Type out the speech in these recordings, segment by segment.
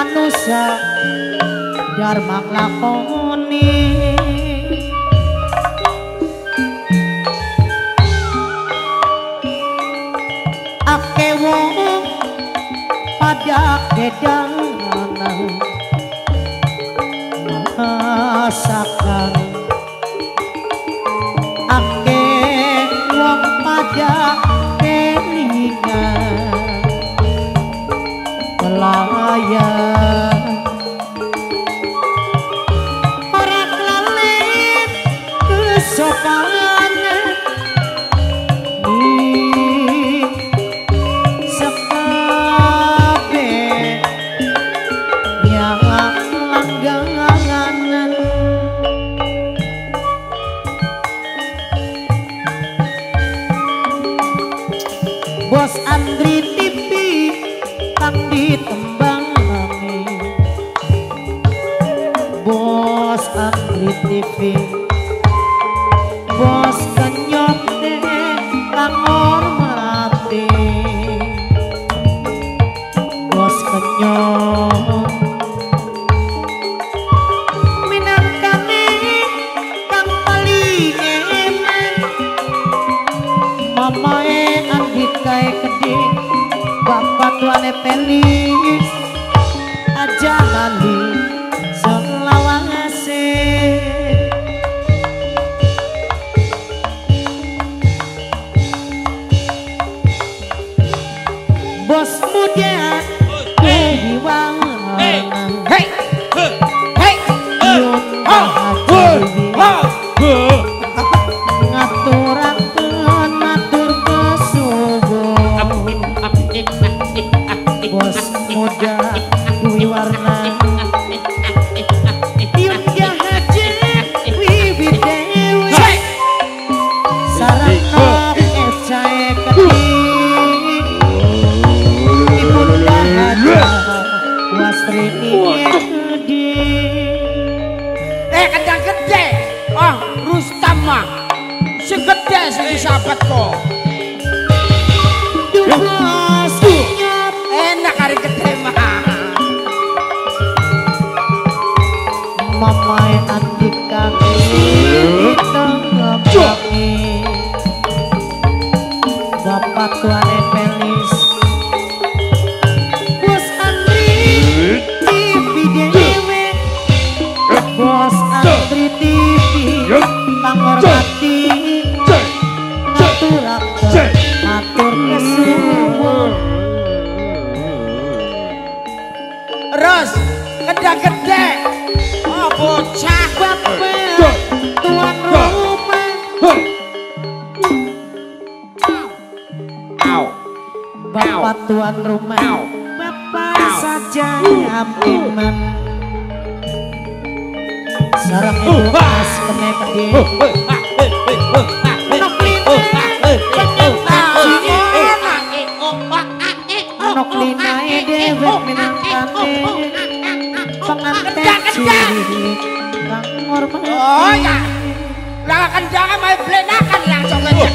manusia dharma lakoni ake wong pada kedangan masakan ake wong pada kelingan pelayan ora kelalit kesopanan ning sekabe yang langgangan Bos Andri TV kang ditembangi Bos Andri TV Bos kenyop deh kang hormati Bos kenyop minangkane kang paling emen mamae andikae keding bapak tuane pelis aja lali selawase bos muda kehiwangan Hey, hey, ngaturakeun matur kesubuh bos muda dwi warna yun jahaje wiwi dewi sarana ecae keding ibu dahaja wastri keding kadang gede. Oh, Rustam mah segede sing sahabat kok. bos Enak hari gede mah. mamae andika ditengah-tengah bapak tuane pelis bos Andri TV dewe bos Andri TV panghormati ngaturakeun matur kesuwun Ros, kedang gede. Oh, bocah bapak tuan rumah bapak tuan rumah bapak saja yang iman sarang ibu pas kene keding nok lina nok lina dewek minangkane pengantin ciri kang hormat Oh ya, lah kendang main blenakan langsung aja.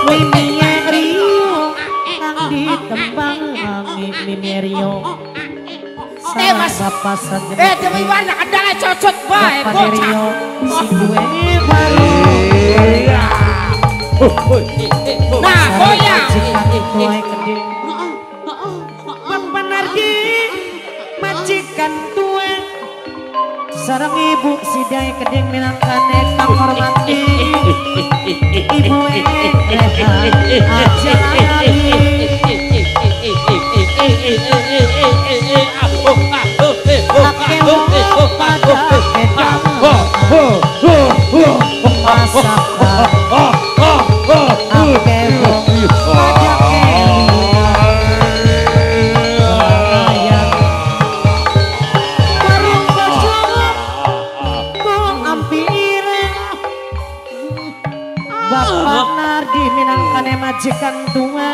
Mimi Rio kang ditembangi Mimi Rio Mas. bapak saja Demi warna kendangnya cocot bae bapak bocah. Rio si gue baru Nah, goyang. majikan tuai keding bapak Nardi majikan tua sareng ibu sidai keding minangkane kang hormati ibu aja lali ake wong pada kedang masakan ake wong pada kelingan warung kosong kok ampire bapak Nardi minangkane majikan tua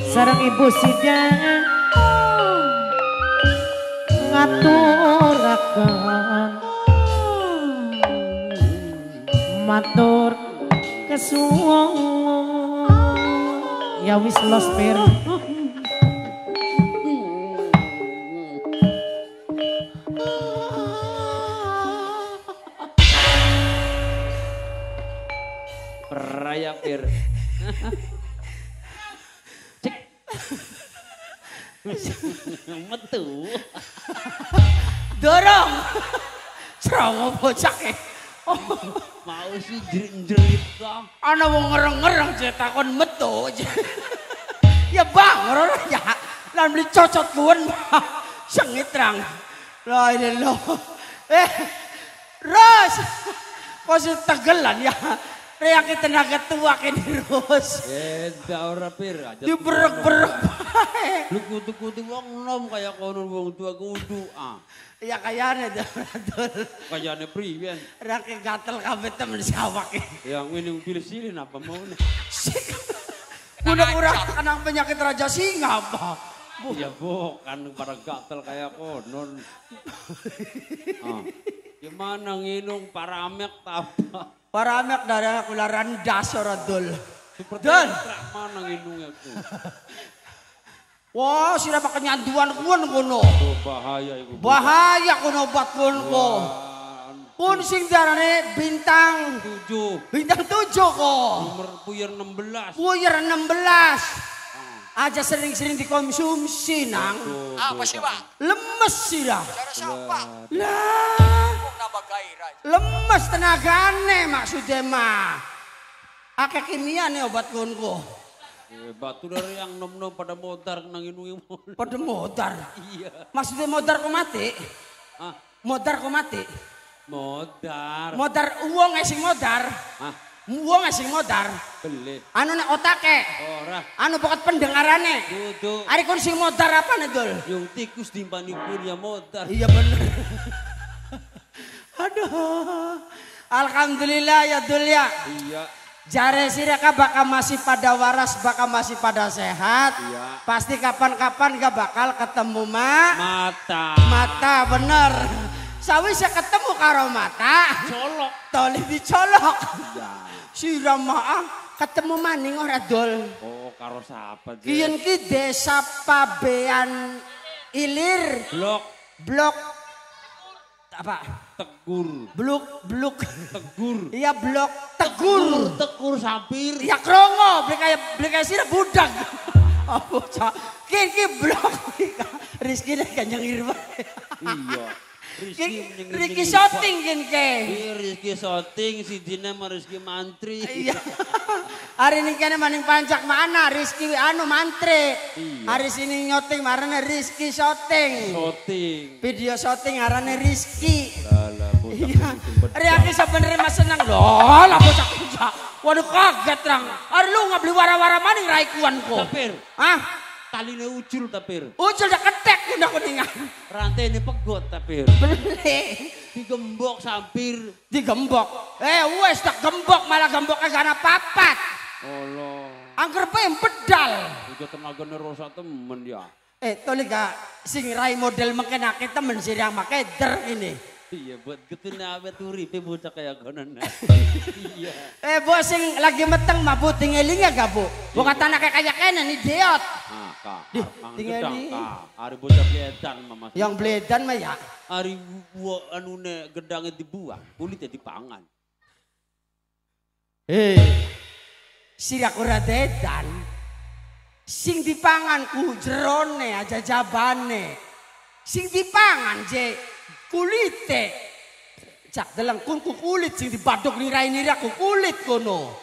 sareng ibu sidang ngaturakeun matur kesuwun ya wis los pir Metu. Dorong. Cerongo bocah e. Mau sih jerit-jerit kok. Ana wong ngereng-ngereng je takon metu. Ya bang, ora ya. Lan beli cocot kuwen. Sengit terang. La ilallah. Ros. Kok sih tegelan ya. Reak tenaga tua kene Ros. Enggak ora pir aja. Diberek-berek. Lu kutu-kutu wong nom kaya kono wong tua kudu. Ya kayane dul. Kayane priyen. Rake gatel kabeh temen sawake. Yang ini pilih silin apa mau nih? Udah kena penyakit raja singa apa? Ya bukan pada gatel kayak konon. Gimana nginung paramek apa? Paramek darah kularan dasar dul. Dul. Mana nginungnya tuh? Wah, sira pakai nyanduan kuon kono. Bahaya itu. Bahaya kono obat kuon ko. Pun sing darane bintang 7. Bintang 7 ko. Nomor puyer 16. Puyer 16. Aja sering-sering dikonsumsi nang. Apa sih Pak? Lemes sira. Cara siapa? Lah. Kok nambah gairah? Lemes tenagane maksudnya mah. Akeh kimia nih obat kunku. Batu dari yang nom-nom pada modar nang inungi Pada modar. Iya. Maksudnya modar kok mati? Ah, Modar kok mati? modar. Modar uang sing modar. Ah, Uang sing modar. beli. Anu nek otake. Ora. Anu pokat pendengarane. Duduk. Ari kon sing modar apa nih Dul? Yung tikus timpani pun ya modar. Iya bener. Aduh. Alhamdulillah ya Dul ya. Iya. Jare sireka bakal masih pada waras, bakal masih pada sehat. Iya. Pasti kapan-kapan gak bakal ketemu Mata. mata bener. Sawise ketemu karo mata. Colok. Toli dicolok. Iya. Sira maah ketemu maning ora Dul. Oh, karo siapa je? Kiyen ki Desa Pabean Ilir. Blok apa? Tegur. Bluk. Tegur. Iya blok Tegur. Tegur sampir. Ya krongo, beli kayak sira budak. Apa cak? Ki blok. Rizki nek Kanjeng Irfan. Iya. Rizki shooting kin ke. Rizki shooting si Dina sama Rizki mantri. Iya. Hari ini kene maning pancak mana Rizki anu mantri. Iya. Hari sini nyoting marane Rizki shooting. Shooting. Video shooting arane Rizki. Lala bocah. Iya. Reaksi sebenarnya mas senang loh lah bocah. Waduh kaget rang. Ari lu nggak beli wara-wara maning raikuan ko. Tapir. Ah? Taline ucul tapir. Ucul dah ketek udah kuningan. Rantai ini pegot tapir. Beli. Digembok sampir. Digembok. Wes tak gembok malah gemboknya gak ada papat. Allah. Angker pem pedal. Udah tenaga nerosa temen ya. Toli gak sing rai model mengenake temen sirang make der ini. Iya buat gitu nabe turipe bocah kayak konon. Iya. Bos sing lagi meteng mabuk tingelinga gak bu? Bukan tanah kayak kene nih diot. Ah kak. Mangan tingali. gedang kak. Hari bocah gedan mama. Yang bledan mah ya. Hari anu ne gedangnya dibuang, kulitnya dipangan. Sirak ora dedan. Sing dipangan ku jerone aja jabane. Sing dipangan je kulite. Cak dalang kun ku kulit sing dibadok nirai-nirai ku kulit kono.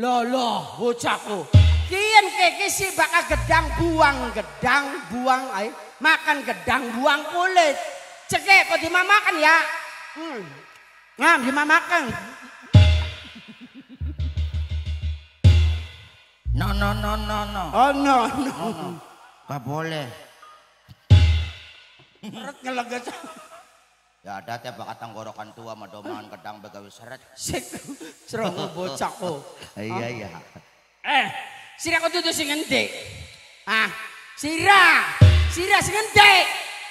Loh bocahku. Kian keke si bakal gedang buang ay. Makan gedang buang kulit. Cekek kok dimamakan ya. Ngam dimamakan. No. Oh no. Gak boleh. Seret ngelaga. Ya ada tiap bakat tenggorokan tua madoman gedang begawi seret. Sik serongo bocahku. Iya. Sira kok dudu sing ngendek. Sira sing ngendek.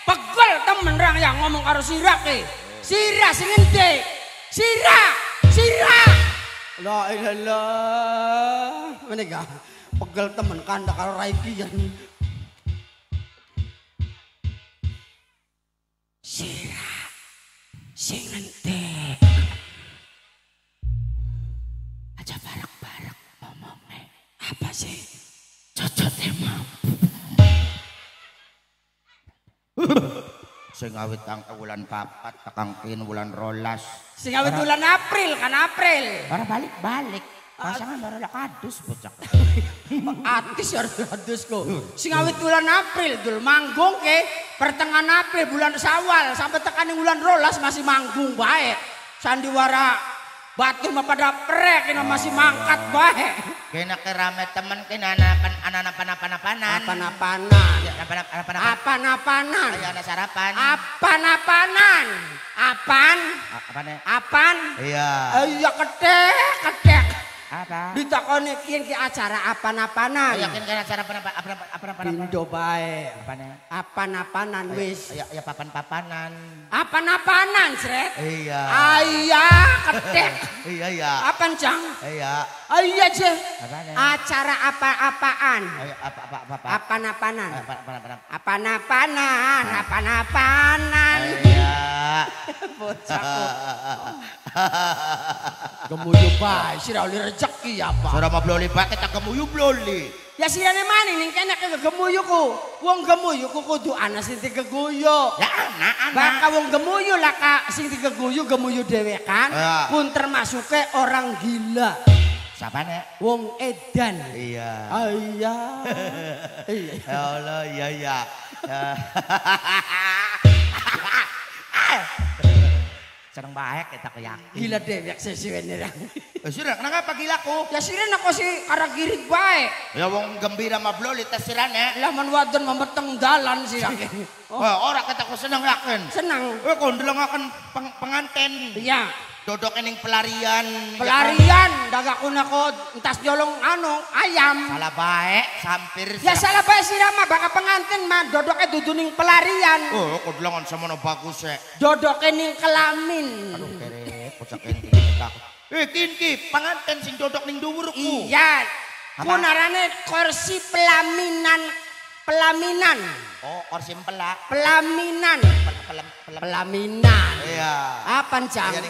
Pegel temen rang yang ngomong karo sira ke. Sira sing ngendek. Sira. La ilallah. Menega pegel temen kanda karo Raiki jan. Sira sing ngendek. Aja bareng-bareng ngomongnya. Apa sih? Cocotnya mampu. Sing awit kang wulan 4 takang kin wulan 12. Sing awit bulan April kan April. Ora balik-balik. Pasangan baru lah kadus bocah. Atis ya adus kok. Sing awit bulan April dul manggung ke pertengahan April bulan Syawal sampai tekan bulan 12 masih manggung bae. Sandiwara batu mah pada prek ini masih mangkat bae. Kena kerame temen kena anak-anak Apa-apanan. Apa-apanan. Ayo ada sarapan. Apa-apanan. Apan? Apane? Apan? Iya. Iya ketek. Apa? Ditakoni kieu ki acara apa-apanan. Ayo kena acara apa-apa. Pindo bae. Apane? Apa-apanan wis. Ya papan-papanan. Apa-apanan, Sret? Iya. Aya ketek. Iya. Apaan, Cang? Iya. Iya, Je. Apane? Acara apa-apaan? Ayo apa? Apa-apanan. Apa-apanan. Apa-apanan. Iya. Bocah kok. Gemuyu bae, sira oli rezeki apa? Sora mah bloli bae kita gemuyu bloli. Ya sirane maning ning kene ke gemuyu ku. Wong gemuyu ku kudu ana sing digeguyu. Ya anak. Baka wong gemuyu lah ka sing digeguyu gemuyu dhewe kan. Ya. Pun termasuke orang gila. Sapane? Wong edan. Iya. Iya. Iya. Ya Allah, iya. Seneng baik kita keyakin. Gila dewek sesiwene. Sira kenapa gilaku? Ya sirene kok si karagirit bae. Ya wong gembira mah bloli tes sirane. Lamun wadon membeteng dalan sirake. Wah, ora kita ku seneng yakin. Seneng. Kok ndelengaken penganten. Iya. Dodok ning pelarian. Pelarian dagakuna ko entas jolong ayam. Salah baik sampir. Ya salah bae sira mah baka pengantin mah dodoke dudu ning pelarian. Oh, kok delengan semono bagus e. Dodoke ning kelamin. Aduh kere, pocak kene takut. Kinki penganten sing dodok ning dhuwurku. Iya. Kunarane kursi pelaminan. Oh, kursi pelak. Pelaminan. Pelaminan. Pelaminan. Iya. Apaan, Cang? Iya ning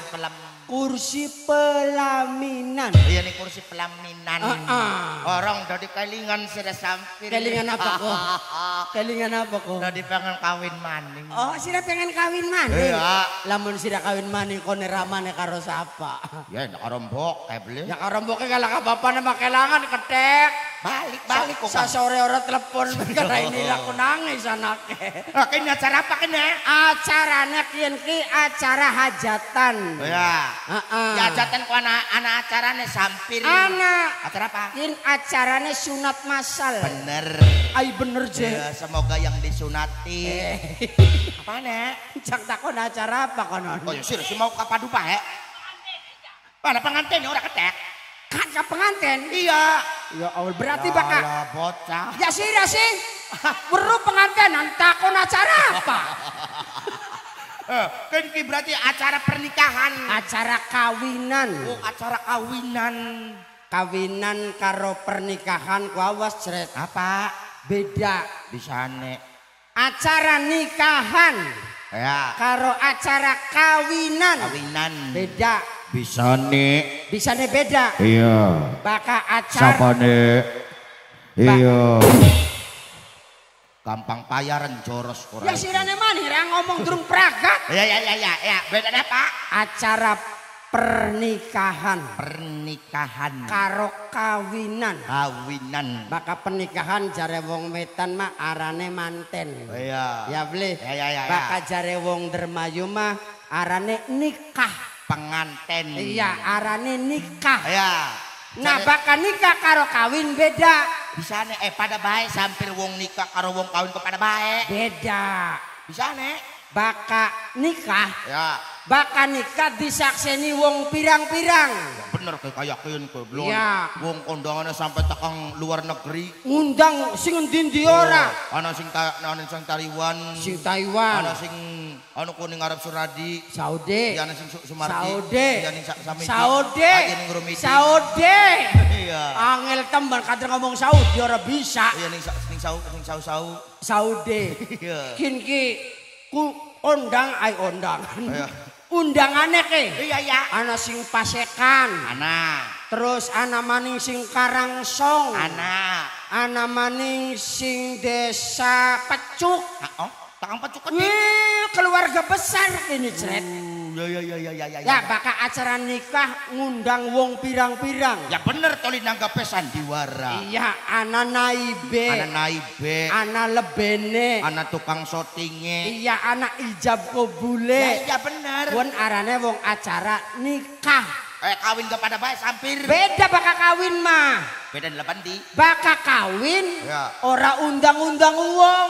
kursi pelaminan. Iya nih kursi pelaminan. Orang udah dikelingan sudah sampir. Kelingan apa kok? Kelingan apa kok? Udah pengen kawin maning. Oh, sira pengen kawin maning. Iya. Lamun sira kawin maning kone ramane karo sapa? Ya nak rombok kayak beli. Ya karo romboke galak apa-apa nama kelangan ketek. Balik kok. Sa sore ora telepon karena ini aku nangis anake. Kene acara apa kene? Acarane kian ki acara hajatan. Ya. Ya hajatan ku anak acarane sampir. Anak. Acara apa? Kian acarane sunat masal. Bener. Ay bener je. Ya, semoga yang disunati. Apa nek? Cak takon acara apa konon? Oh ya sir, si mau kapadu pae. Mana pengantin ora ketek. Kakak pengantin? Iya. Ya Allah berarti baka. Ya bocah. Ya sih. Weruh pengantinan takon acara apa? Kan ki berarti acara pernikahan. Acara kawinan. Oh, acara kawinan. Kawinan karo pernikahan ku awas Cret. Apa? Beda. Disane. Acara nikahan. Ya. Karo acara kawinan. Kawinan. Beda. Bisane. Bisane beda. Iya. Baka acara. Sapane. Iya. Gampang payaran joros kurang. Ya sirane maneh ra ngomong durung pragat. Ya. Bedanya apa? Acara pernikahan. Pernikahan. Karo kawinan. Kawinan. Baka pernikahan jare wong wetan mah arane manten. Iya. Ya beli. Ya. Baka jare wong dermayu mah arane nikah. Penganten. Iya, arane nikah. Ya. Nah, baka nikah karo kawin beda. Bisane pada baik sampir wong nikah karo wong kawin kepada baik. Beda. Bisane. Baka nikah. Ya. Baka nikah disakseni wong pirang-pirang. Ya bener kayak kieu belum. Ya. Wong kondangannya sampai tekang luar negeri. Ngundang sing endi ora. Ana sing Taiwan. Sing Taiwan. Ana sing kuning Arab Suradi. Saudi. Ana sing Sumardi. Saudi. Samiti. Saudi. Rumiti. Saudi. Iya. Angel temban kadang ngomong Saudi ora bisa. Iya ning sau. Saudi. Iya. Kin ki ku undang ay undangan. Iya. Undangane ke. Iya. Ana sing pasekan. Ana. Terus ana maning sing Karangsong. Ana maning sing desa Pecuk. Oh, takang pecuk Wih, keluarga besar ini Cret. Ya. Ya bakal acara nikah ngundang wong pirang-pirang. Ya bener toli nanggape sandiwara. Iya, ana naibe. Ana naibe. Ana lebene. Ana tukang syutinge. Iya, ana ijab kabule. Ya bener. Wong arane wong acara nikah. Kawin kepada baik sampir. Beda bakal kawin mah. Beda 8 di. Bakal kawin Ya. ora undang-undang wong.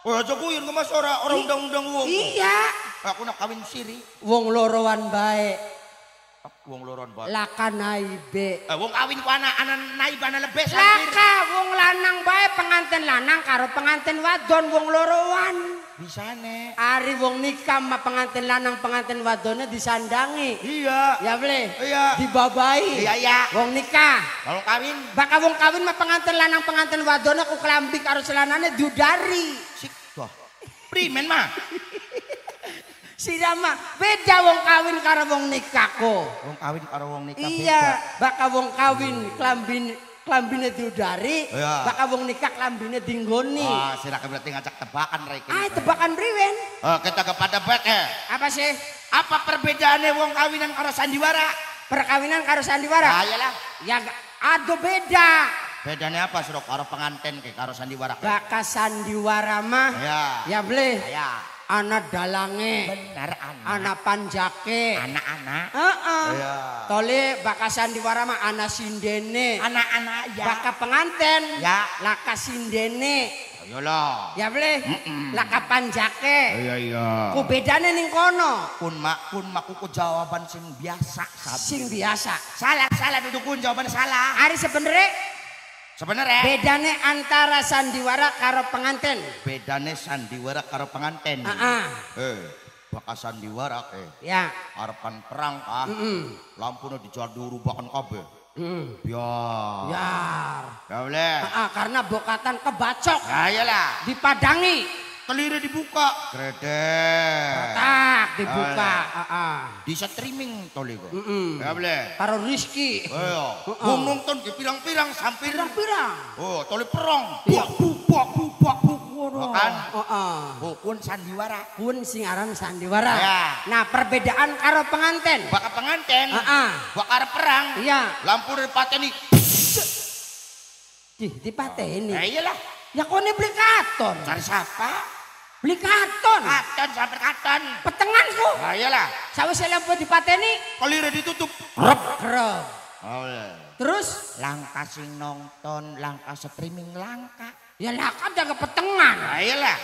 Oh aja kuyon ke mas ora undang-undang wong. Iya. Aku nak kawin siri. Wong lorowan bae. Wong loron bae. Laka naibe. Wong kawin ku anak naib ana lebih sampir. Laka wong lanang bae pengantin lanang karo pengantin wadon wong lorowan. Bisane. Ari wong nikah sama pengantin lanang pengantin wadonnya disandangi. Iya. Ya boleh. Iya. Dibabai. Iya. Wong nikah. Kalau kawin. Bakal wong kawin sama pengantin lanang pengantin wadonnya ku kelambi karo celanane diudari. Sik toh. Primen mah. Sirama beda wong kawin karo wong nikah kok. Wong kawin karo wong nikah Iya, bakal wong kawin klambine diudari, iya. bakal wong nikah klambine dinggoni. Wah, sira berarti ngajak tebakan rek. Tebakan priwen? Kita kepada baik Apa sih? Apa perbedaannya wong kawinan karo sandiwara? Perkawinan karo sandiwara? Iyalah. Ya ada beda. Bedanya apa suruh karo pengantin ke karo sandiwara? Bakal sandiwara mah. Ya. Ya boleh. Ya. Anak dalange. Benar anak. Anak panjake. Anak-anak. Iya. Tole bakal sandiwara mah anak sindene. Anak-anak ya. Bakal penganten. Ya. Laka sindene. Ayolah. Ya boleh. Laka panjake. Iya. Ku bedane ning kono. Kun mak ku jawaban sing biasa. Sing biasa. Salah duduk kun jawaban salah. Ari Sebenarnya. bedane antara sandiwara karo penganten. Bedane sandiwara karo penganten. Bakal sandiwara Ya. harapan perang lampune dijalur rubakan kabeh. Biar. Ya boleh. Karena bokatan kebacok. Ya iyalah. Dipadangi. Kelire dibuka. Gredek. Tak dibuka. Di streaming toli kok. Ya boleh. Karo Rizky. Ayo. Wong nonton di pirang-pirang sampir. Pirang-pirang. Oh, toli perang. Bubak ngono. Makan. Kun sandiwara. Kun sing aran sandiwara. Ya. Nah, perbedaan karo penganten. Bakal penganten. Bakal perang. Iya. Lampu dipateni. Dipateni. Ya iyalah. Ya kone beli katon. Cari siapa? Beli katon. Katon sampai katon. Petenganku. Ya iyalah. Sawise lampu dipateni. Kelire ditutup. Krep. Terus Langka sing nonton, langka streaming langka. ya lakap jaga petengan. Ya iyalah.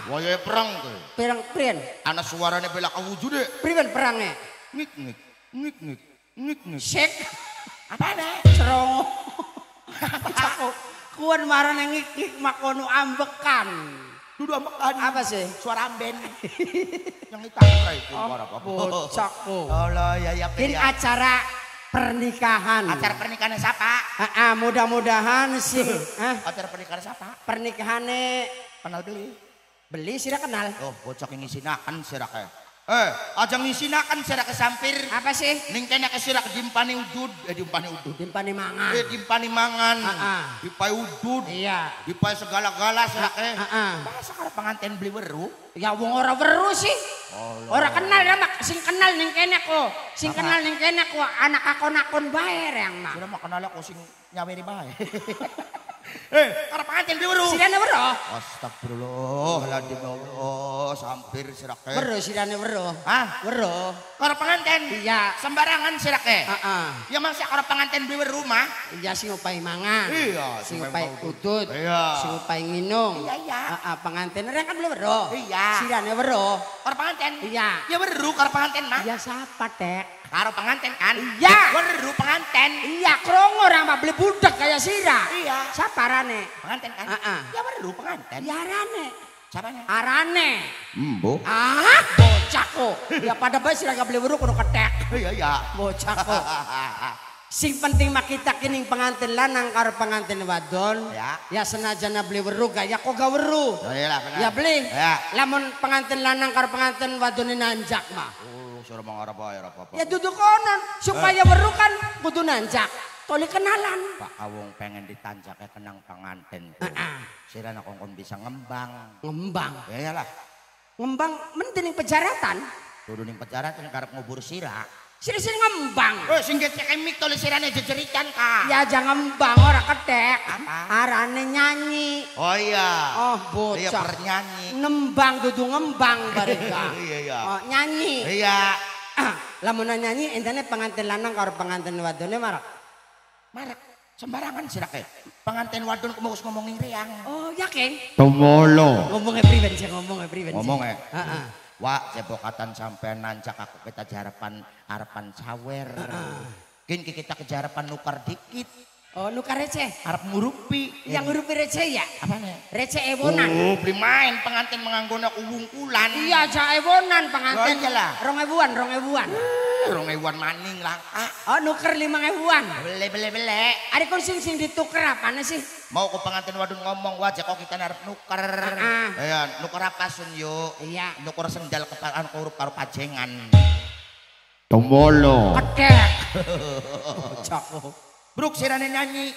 Waya perang tuh. Pirang-pirang. Ana suarane bela kawujude. Priwen perange? Ngik. Sek. Apane? Cerong. Kuan marane ngik makono ambekan. Dudu ambekan. Apa sih? Suara amben. Yang ditangkra itu apa? Bocakku. Allah ya Ini acara pernikahan. Acara pernikahan siapa? Mudah-mudahan sih. Acara pernikahan siapa? Pernikahannya Kenal beli. beli sih kenal. Oh, bocah ini sinakan sirak. Aja ngisinakan sirak sampir. Apa sih? Ning kene ke sirak dimpani udud, dimpani udud. Dimpani mangan. Dimpani mangan. Dipai udud. Iya. Dipai segala-gala sirak. Masa kalau pengantin beli weru? Ya wong ora weru sih. Ora kenal ya mak, sing kenal ning kene kok. Sing kenal ning kene kok anak akon-akon bae yang mak. Sudah mak kenal aku sing nyaweri bae. Karena pengantin beli weru. Sirane weru. Astagfirullahaladzim Allah, sampir sirak. Weru sirane weru. Weru. Karena pengantin. Iya. Sembarangan sirak. Ya masih kalau pengantin beli weru mah. Iya sing upai mangan. Iya, sing upai udut. Iya. Sing upai nginum. Iya. Pengantin rek kan beli weru. Iya. Sirane weru. Karo pengantin? Iya. Ya weru karo pengantin mah. Iya siapa tek? Karo pengantin kan? Iya. Weru pengantin. Iya krongo orang mah beli budak kayak sira. Iya. Siapa arane? Pengantin kan? Ya weru pengantin. Ya arane. Siapanya? Arane. Embo. Bocah kok. Ya pada bae sira gak beli weru kudu ketek. Iya. Bocah kok. Sing penting mah kita kini pengantin lanang karo pengantin wadon. Ya senajan beli weru gaya kok gak weru. Ya beli. Lamun pengantin lanang karo pengantin wadon nanjak mah. Suruh mengarap air apa-apa. Ya duduk konon supaya weru kan kudu nanjak. Toli kenalan. Pak Awong pengen ditanjaknya kenang pengantin. Sirana kongkon bisa ngembang. Ngembang. Ya iyalah. Ngembang mending pejaratan. Kudu ning pejaratan karep ngubur sira. Sini ngembang. Oh sing gecek mik tulis sirane jejeritan ka. Ya jangan ngembang ora ketek. Apa? Arane nyanyi. Oh iya. Oh Iya bocah. bernyanyi. Nembang dudu ngembang bareka. Iya iya. Oh nyanyi. Iya. Lamun nyanyi entene pengantin lanang karo pengantin wadone marak. Marek sembarangan sira ke. Pengantin wadon kumus ngomongin riang. Oh yakin? Tumolo. Ngomongnya priben sih, ngomongnya priben sih. Ngomong ya. Heeh. Wak jebokatan sampai nancak aku kita harapan sawer. Kin kita kejarapan nukar dikit. Oh nukar receh. Arep ngurupi. Yang ngurupi receh ya? Apanya? Receh ewonan. Oh, beli main pengantin menganggona wungkulan. Iya, ja ewonan pengantin. Oh, iyalah. 2000-an. 2000-an maning lah. Oh nuker 5.000-an. Bele. Ada kon sing dituker apane sih? Mau ke pengantin wadon ngomong wajah kok kita narep nuker. Ya, nuker apa sun yuk? Iya. Nuker sendal kepalan korup karo pajengan. Tumolo. Kedek. Cakep. Bruk sirane nyanyi.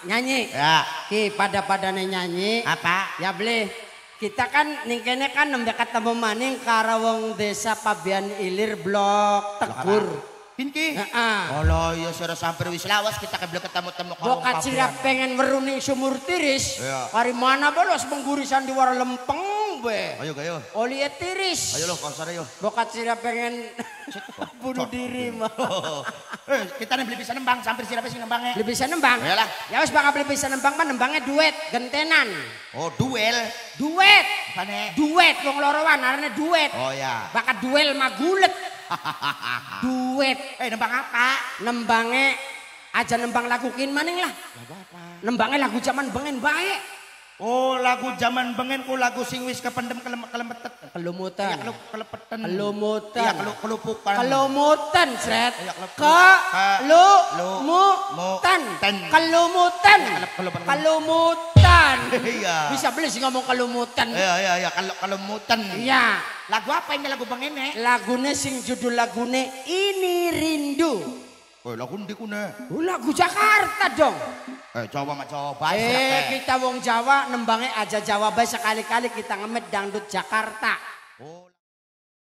Nyanyi. Ya. Ki pada-padane nyanyi. Apa? Ya beli. Kita kan ning kene kan nembe ketemu maning karo wong desa Pabian Ilir Blok Tegur. Pinki. Heeh. Kalau ya sudah sampai wis lawas kita keble ketemu-temu karo Bokat sirap pengen weruning sumur tiris. Iya. Hari mana bolos penggurisan di war lempeng be. Ayo gayo. Oli tiris. Ayo lo konser ayo. Bokat sirap pengen bunuh diri mah. Kita beli bisa nembang sampai siapa sih nembangnya? Lebih bisa nembang. Iyalah. Ya wis bakal beli bisa nembang mah nembangnya duet, gentenan. Oh duel. Duet. Apane? Duet wong lorowan arane duet. Oh ya. Bakal duel magulet. Duet. Nembang apa? Nembangnya aja nembang lagu kin maning lah. Nembangnya lagu zaman bengen baik. Oh lagu zaman bengen ku lagu sing wis kependem kelemetet. Kelumutan. Ya kelepetan. Kelumutan. Iya kelupukan. Kelumutan, Sret. Iya, kelupuk. Kelumutan. Kelumutan. Kelumutan. Iya. Bisa beli sih ngomong kelumutan. Iya kelumutan. Iya. Lagu apa ini lagu bengen Lagune sing judul lagune Ini Rindu. Oh lagu ndi kuna? Lagu Jakarta dong. Coba mah coba. Kita wong Jawa nembangnya aja Jawa bae sekali-kali kita ngemet dangdut Jakarta. Oh.